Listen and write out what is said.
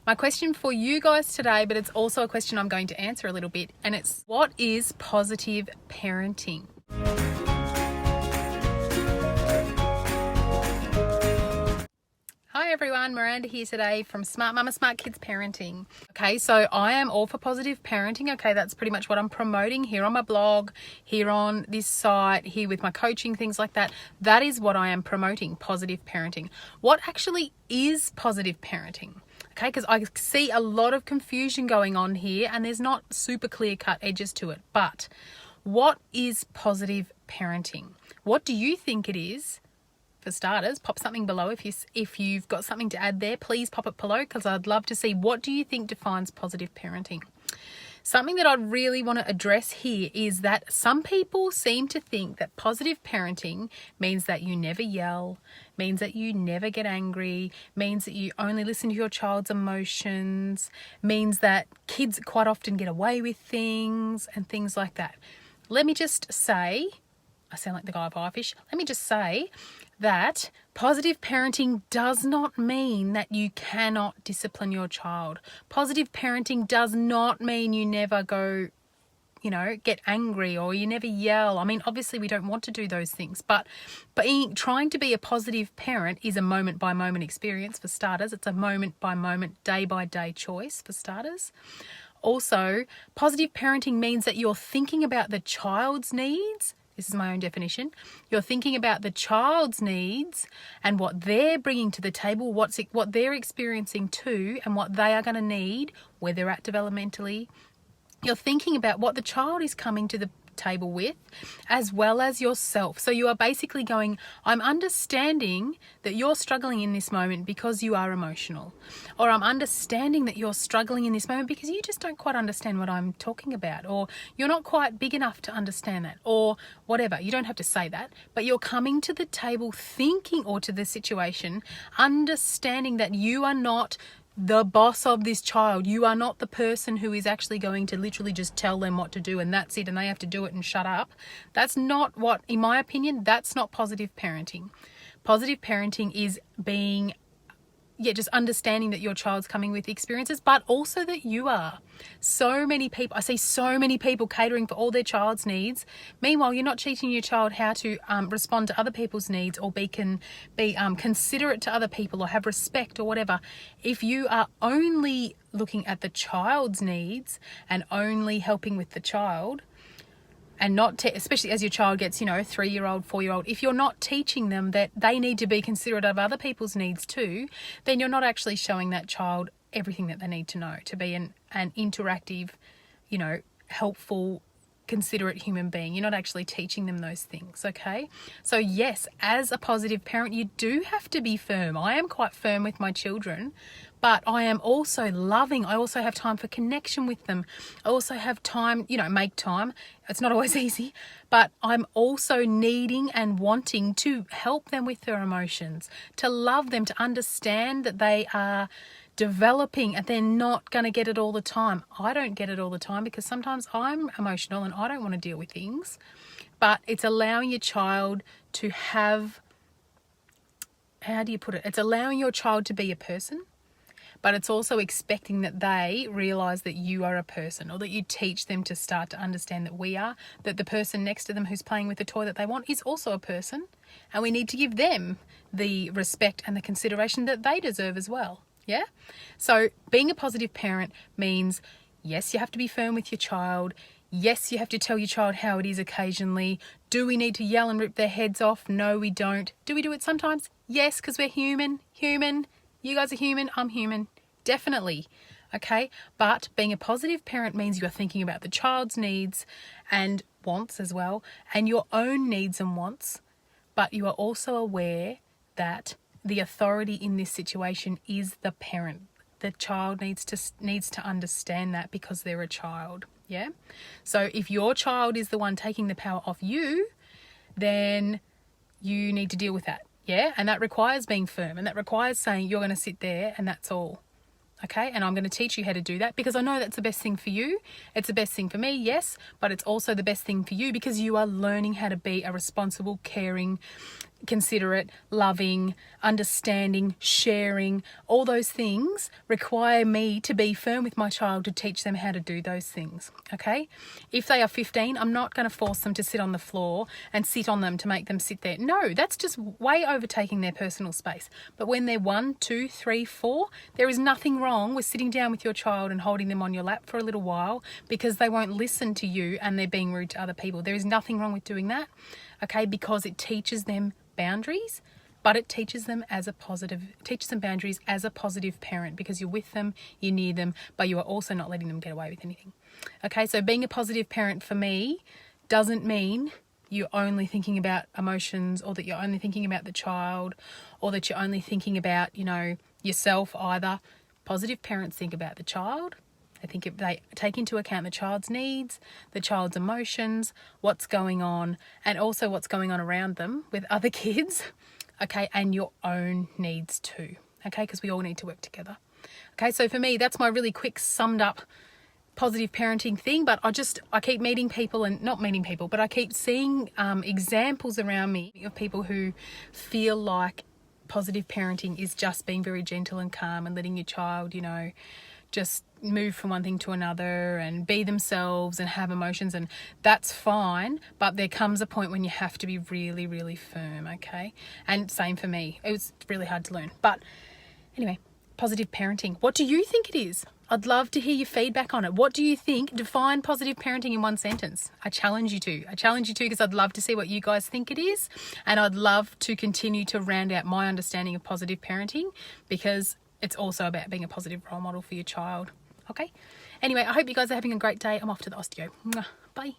My question for you guys today, but it's also a question I'm going to answer a little bit, and it's, what is positive parenting? Hi everyone, Miranda here today from Smart Mama, Smart Kids Parenting. Okay, so I am all for positive parenting. Okay, that's pretty much what I'm promoting here on my blog, here on this site, here with my coaching, things like that. That is what I am promoting, positive parenting. What actually is positive parenting? Okay, because I see a lot of confusion going on here and there's not super clear-cut edges to it. But what is positive parenting? What do you think it is? For starters, pop something below. If you've got something to add there, please pop it below, because I'd love to see, what do you think defines positive parenting? Something that I really want to address here is that some people seem to think that positive parenting means that you never yell, means that you never get angry, means that you only listen to your child's emotions, means that kids quite often get away with things and things like that. Let me just say, I sound like the guy of Highfish. Let me just say that positive parenting does not mean that you cannot discipline your child. Positive parenting does not mean you never go, get angry or you never yell. I mean, obviously we don't want to do those things, but trying to be a positive parent is a moment by moment experience for starters. It's a moment by moment, day by day choice for starters. Also, positive parenting means that you're thinking about the child's needs. This is my own definition. You're thinking about the child's needs and what they're bringing to the table, what they're experiencing too, and what they are going to need, where they're at developmentally. You're thinking about what the child is coming to the table with, as well as yourself. So you are basically going, I'm understanding that you're struggling in this moment because you are emotional, or I'm understanding that you're struggling in this moment because you just don't quite understand what I'm talking about, or you're not quite big enough to understand that, or whatever. You don't have to say that, but you're coming to the table thinking, or to the situation, understanding that you are not the boss of this child. You are not the person who is actually going to literally just tell them what to do and that's it, and they have to do it and shut up. That's not what, in my opinion, that's not positive parenting. Positive parenting is being, just understanding that your child's coming with experiences, but also that you are. So many people, I see so many people catering for all their child's needs. Meanwhile, you're not teaching your child how to respond to other people's needs, or be considerate to other people, or have respect, or whatever. If you are only looking at the child's needs and only helping with the child, and not, especially as your child gets, 3-year-old, 4-year-old, if you're not teaching them that they need to be considerate of other people's needs too, then you're not actually showing that child everything that they need to know to be an interactive, helpful, considerate human being. You're not actually teaching them those things, okay? So yes, as a positive parent, you do have to be firm. I am quite firm with my children, but I am also loving. I also have time for connection with them. I also have time, make time. It's not always easy, but I'm also needing and wanting to help them with their emotions, to love them, to understand that they are developing and they're not going to get it all the time. I don't get it all the time because sometimes I'm emotional and I don't want to deal with things. But it's allowing your child to have, how do you put it? It's allowing your child to be a person, but it's also expecting that they realize that you are a person, or that you teach them to start to understand that we are, that the person next to them who's playing with the toy that they want is also a person, and we need to give them the respect and the consideration that they deserve as well. Yeah? So being a positive parent means, yes, you have to be firm with your child. Yes, you have to tell your child how it is occasionally. Do we need to yell and rip their heads off? No, we don't. Do we do it sometimes? Yes, because we're human. You guys are human. I'm human. Definitely. Okay? But being a positive parent means you're thinking about the child's needs and wants as well, and your own needs and wants. But you are also aware that the authority in this situation is the parent. The child needs to understand that because they're a child. Yeah? So if your child is the one taking the power off you, then you need to deal with that. Yeah? And that requires being firm, and that requires saying you're going to sit there and that's all. Okay, and I'm going to teach you how to do that because I know that's the best thing for you. It's the best thing for me, yes, but it's also the best thing for you because you are learning how to be a responsible, caring, considerate, loving, understanding, sharing, all those things require me to be firm with my child to teach them how to do those things, okay? If they are 15, I'm not going to force them to sit on the floor and sit on them to make them sit there. No, that's just way overtaking their personal space. But when they're 1, 2, 3, 4, there is nothing wrong with sitting down with your child and holding them on your lap for a little while because they won't listen to you and they're being rude to other people. There is nothing wrong with doing that, okay? Because it teaches them boundaries, but it teaches them boundaries as a positive parent, because you're with them, you're near them, but you are also not letting them get away with anything. Okay, so being a positive parent for me doesn't mean you're only thinking about emotions, or that you're only thinking about the child, or that you're only thinking about, yourself either. Positive parents think about the child. I think if they take into account the child's needs, the child's emotions, what's going on, and also what's going on around them with other kids, okay, and your own needs too, okay, because we all need to work together. Okay, so for me, that's my really quick summed up positive parenting thing, but I keep meeting people, and not meeting people, but I keep seeing examples around me of people who feel like positive parenting is just being very gentle and calm and letting your child, just move from one thing to another and be themselves and have emotions, and that's fine, but there comes a point when you have to be really, really firm, okay? And same for me. It was really hard to learn. But anyway, positive parenting. What do you think it is? I'd love to hear your feedback on it. What do you think? Define positive parenting in one sentence. I challenge you to because I'd love to see what you guys think it is, and I'd love to continue to round out my understanding of positive parenting, because it's also about being a positive role model for your child. Okay? Anyway, I hope you guys are having a great day. I'm off to the osteo. Bye.